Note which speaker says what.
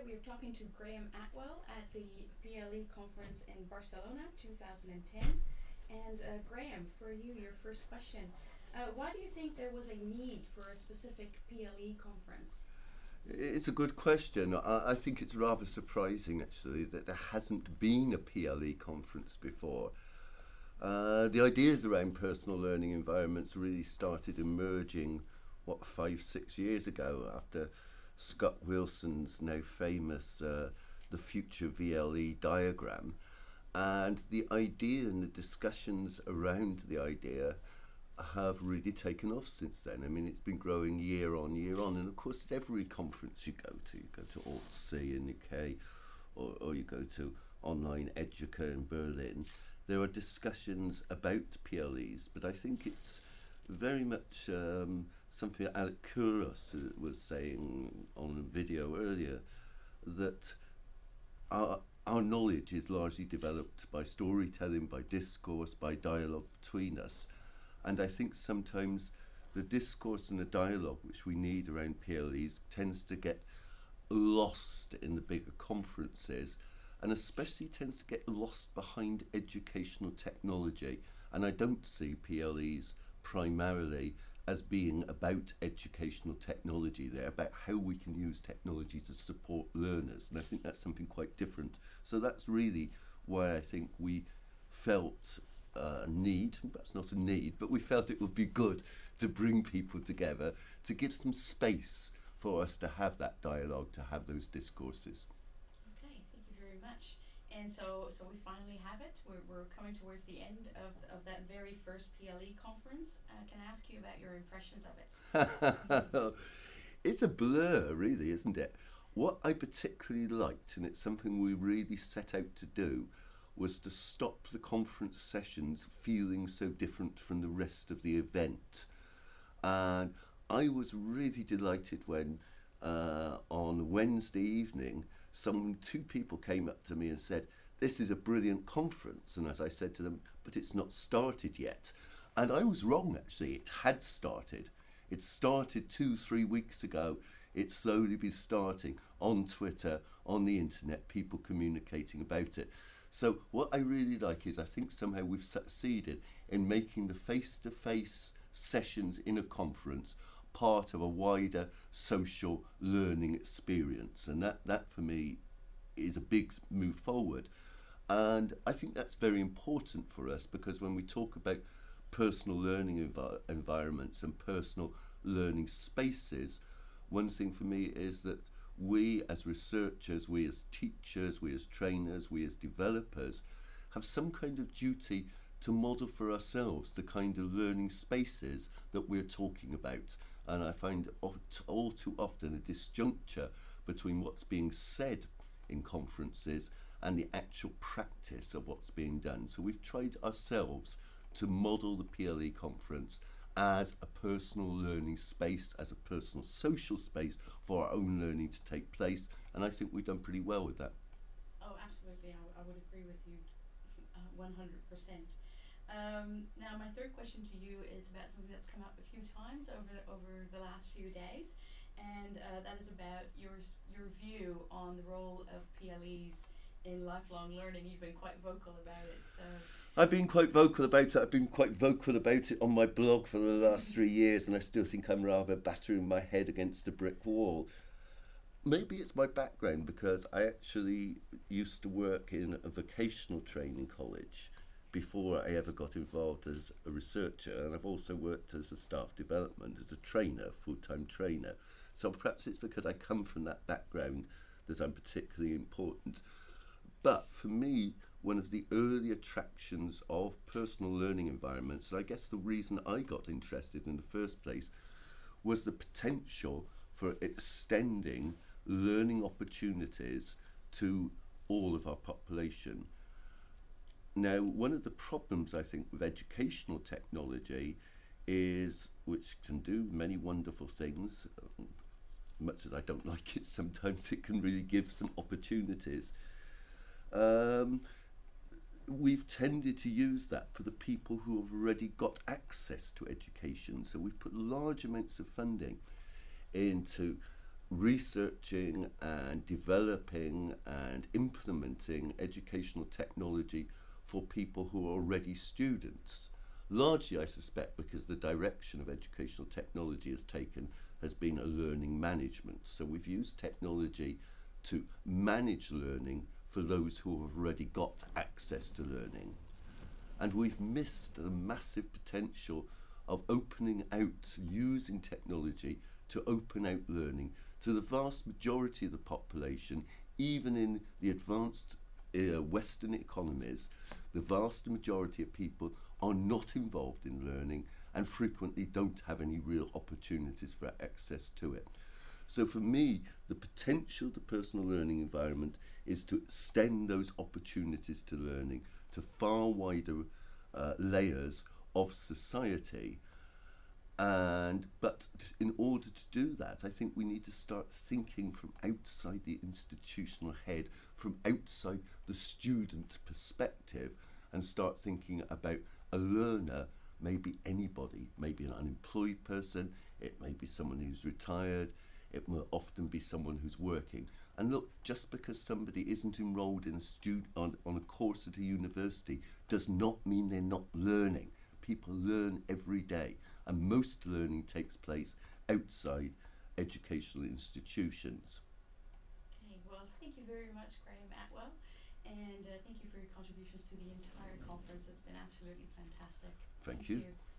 Speaker 1: we are talking to Graham Atwell at the PLE conference in Barcelona 2010. And Graham, for you, your first question. Why do you think there was a need for a specific PLE conference?
Speaker 2: It's a good question. I think it's rather surprising, actually, that there hasn't been a PLE conference before. The ideas around personal learning environments really started emerging, 5, 6 years ago, after Scott Wilson's now famous The Future VLE diagram. And the idea and the discussions around the idea have really taken off since then. I mean, it's been growing year on year on. And of course, at every conference you go to Alt-C in the UK, or you go to Online Educa in Berlin, there are discussions about PLEs, but I think it's very much something Alec Couros was saying on a video earlier, that our knowledge is largely developed by storytelling, by discourse, by dialogue between us. And I think sometimes the discourse and the dialogue which we need around PLEs tends to get lost in the bigger conferences, and especially tends to get lost behind educational technology. And I don't see PLEs primarily as being about educational technology. They're about how we can use technology to support learners, and I think that's something quite different. So that's really why I think we felt a need, perhaps not a need, but we felt it would be good to bring people together, to give some space for us to have that dialogue, to have those discourses.
Speaker 1: Okay, thank you very much. And so we finally have it. We're coming towards the end of that very first PLE conference. Can I ask you about your impressions of it?
Speaker 2: It's a blur, really, isn't it? What I particularly liked, and it's something we really set out to do, was to stop the conference sessions feeling so different from the rest of the event. And I was really delighted when on Wednesday evening, two people came up to me and said, "This is a brilliant conference." And as I said to them, "But it's not started yet." And I was wrong, actually. It had started. It started 2, 3 weeks ago. It's slowly been starting on Twitter, on the internet, people communicating about it. So what I really like is I think somehow we've succeeded in making the face-to-face sessions in a conference part of a wider social learning experience. And that for me is a big move forward. And I think that's very important for us, because when we talk about personal learning environments and personal learning spaces, one thing for me is that we as researchers, we as teachers, we as trainers, we as developers have some kind of duty to model for ourselves the kind of learning spaces that we're talking about. And I find all too often a disjuncture between what's being said in conferences and the actual practice of what's being done. So we've tried ourselves to model the PLE conference as a personal learning space, as a personal social space for our own learning to take place, and I think we've done pretty well with that.
Speaker 1: Oh, absolutely. I would agree with you 100%. Now, my third question to you is about something that's come up a few times over the last few days, and that is about your view on the role of PLEs in lifelong learning. You've been quite vocal about it, so...
Speaker 2: I've been quite vocal about it. I've been quite vocal about it on my blog for the last 3 years, and I still think I'm rather battering my head against a brick wall. Maybe it's my background, because I actually used to work in a vocational training college before I ever got involved as a researcher, and I've also worked as a staff development, as a trainer, full-time trainer. So perhaps it's because I come from that background that I'm particularly important. But for me, one of the early attractions of personal learning environments, and I guess the reason I got interested in the first place, was the potential for extending learning opportunities to all of our population. Now, one of the problems, I think, with educational technology is, which can do many wonderful things, much as I don't like it, sometimes it can really give some opportunities. We've tended to use that for the people who have already got access to education. So we've put large amounts of funding into researching and developing and implementing educational technology for people who are already students. Largely, I suspect, because the direction of educational technology has been a learning management. So we've used technology to manage learning for those who have already got access to learning. And we've missed the massive potential of opening out, using technology to open out learning to the vast majority of the population, even in the advanced Western economies. The vast majority of people are not involved in learning and frequently don't have any real opportunities for access to it. So for me, the potential of the personal learning environment is to extend those opportunities to learning to far wider layers of society. But in order to do that, I think we need to start thinking from outside the institutional head, from outside the student perspective, and start thinking about a learner, maybe anybody, maybe an unemployed person, it may be someone who's retired, it will often be someone who's working. And look, just because somebody isn't enrolled in on a course at a university does not mean they're not learning. People learn every day, and most learning takes place outside educational institutions.
Speaker 1: Okay, well, thank you very much, Graham Atwell, and thank you for your contributions to the entire conference. It's been absolutely fantastic.
Speaker 2: Thank you.
Speaker 1: You.